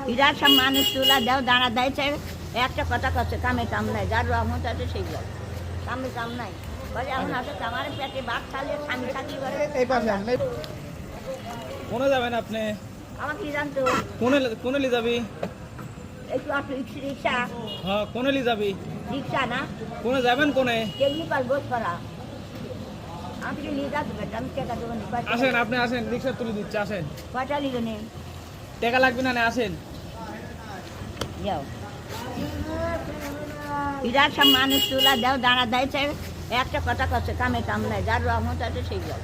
বিরাট সব মানুষ তুলা দেও দাঁড়া দেয়ছে একটা কথা করছে কামে কাম নাই যার রহমত আছে সেই যাও কামে কাম নাই বলে এখন আছে আমার পেটে ভাত খালে স্বামী থাকি করে কোনে যাবেন আপনি? আমার কি জানতো কোনে লি যাবি? একটু অটো রিক্সা হ্যাঁ কোনে লি যাবি? রিক্সা না কোনে যাবেন কোনে? টেকনিক্যাল গোস করা আমি কি নিয়ে যাচ্ছি বেটা আমি টাকা দেবো না আসেন আপনি আসেন রিক্সা তুলে দিচ্ছে আসেন কয়টা লিখে নে টাকা লাগবে না আসেন যাও বিরাট সব মানুষ তুলা দেও দাঁড়া দেয়ছে একটা কথা করছে কামে কাম নাই যার রহমত আছে সেই যাও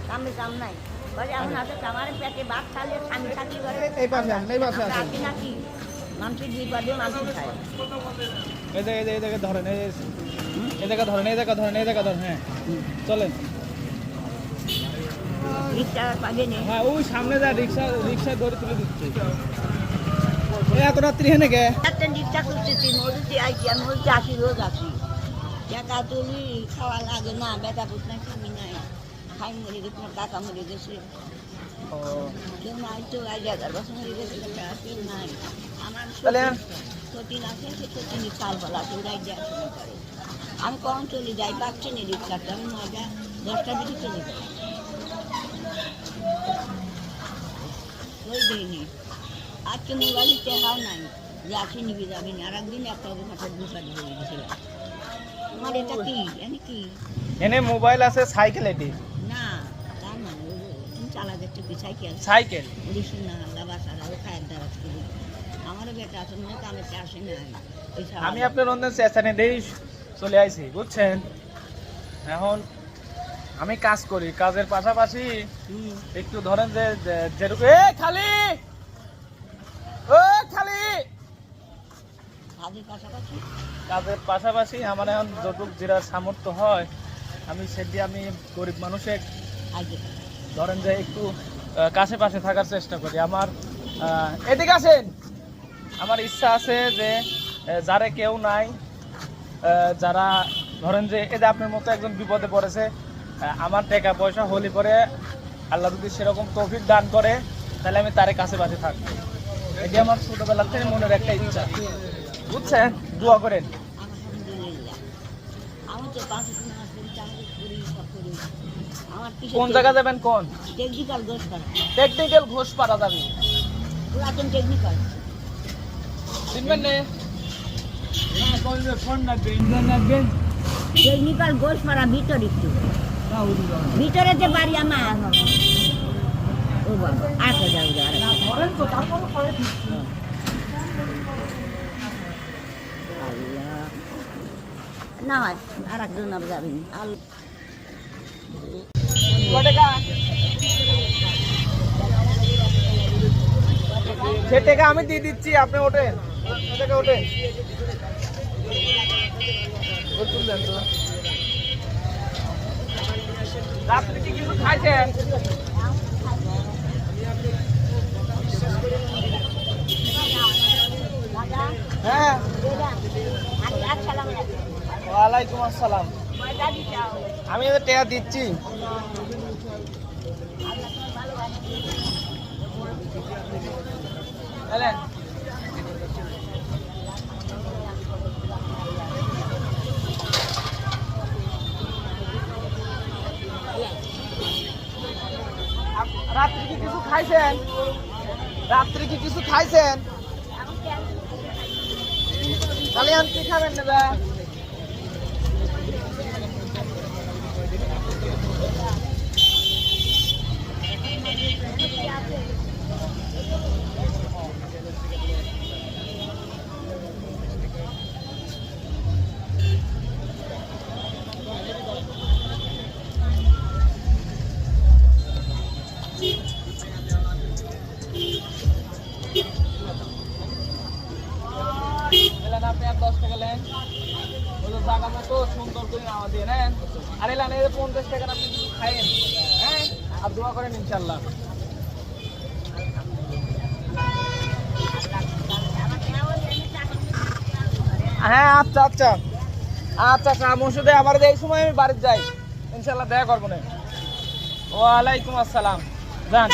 কামে কাম নাই বলে এখন আছে আমার পেটে ভাত খালে স্বামী থাকি করে রাখি নাকি মানুষের বিপদে মানুষ খায় এই জায়গায় ধরেন এই জায়গা ধরেন হ্যাঁ চলেন রিক্সা পাবে না হ্যাঁ ওই সামনে যা রিক্সা ধরে তুলে দিচ্ছে এত রাত্রি হেনে গে একটা রিক্সা করতেছি নদীতে আইছি আমি বলছি আসি রোজ আসি টাকা তুলি খাওয়া লাগে না বেটা পুত নাই স্বামী নাই খাই মরে গেছে না টাকা মরে গেছে কেউ নাই তো আজ 11 বছর মরে গেছে কেউ নাই আমার সতীন আছে সে সতীনের চাল বলা আছে ওরাই দেখাশোনা করে আমি কখন চলে যাই পাচ্ছি না রিক্সাটা আমি 9টা 10টার দিকে চলে যাই ওই দিইনি আজকে মোবাইলে টেকাও নাই যে আসি নিবি যাবি না আর একদিন একটা মাথার দুপার ধরে গেছিলাম আমার এটা কি এনে কি এনে মোবাইল আছে সাইকেল এটি না তা না তুমি চালা দেখতে কি সাইকেল উড়িষ্যা না আল্লাহ বাসারা ও খায়ের দ্বারা করি আমারও বেটা আছে মনে কামে আসে না আমি আপনার রন্ধন চেষ্টানে দেই চলে আইছি বুঝছেন এখন আমি কাজ করি কাজের পাশাপাশি একটু ধরেন যে যেরকম খালি কাজের পাশাপাশি আমার এখন যতটুক যেটা সামর্থ্য হয় আমি সেটি আমি গরিব মানুষের ধরেন যে একটু কাছে পাশে থাকার চেষ্টা করি আমার এদিকে আসেন আমার ইচ্ছা আছে যে যারা কেউ নাই যারা ধরেন যে এই যে আপনার মতো একজন বিপদে পড়েছে আমার টাকা পয়সা হলে পরে আল্লাহ যদি সেরকম তৌফিক দান করে তাহলে আমি তার কাছে পাশে থাকবো এটি আমার ছোটবেলা থেকে মনের একটা ইচ্ছা বুঝছেন দোয়া করেন কোন জায়গা যাবেন কোন টেকনিক্যাল ঘোষপাড়া যাবি পুরাতন টেকনিক্যাল চিনবেন না ফোন লাগবে ইঞ্জিন লাগবে টেকনিক্যাল ঘোষপাড়া ভিতরে একটু ভিতরে যে বাড়ি আমার ও বাবা আসা যাও না হয় আর একজন যাবেন সে টাকা আমি দিয়ে দিচ্ছি আপনি ওঠেন ওঠেন রাত্রে কি কিছু খাইছেন হ্যাঁ ওয়ালাইকুম আসসালাম আমি টাকা দিচ্ছি রাত্রে কি কিছু খাইছেন তাহলে আমি কি খাবেন নেবে আপনি আর 10 টাকা নেন বলো জায়গা মতো সুন্দর করে নামা দিয়ে নেন আর এলান 50 টাকা আপনি কিছু খাইয়েন হ্যাঁ আর দোয়া করেন ইনশাল্লাহ হ্যাঁ আচ্ছা আচ্ছা আচ্ছা আচ্ছা মসজিদে আমার এই সময় আমি বাড়িতে যাই ইনশাল্লাহ দেখা করবো না ওয়ালাইকুম আসসালাম যান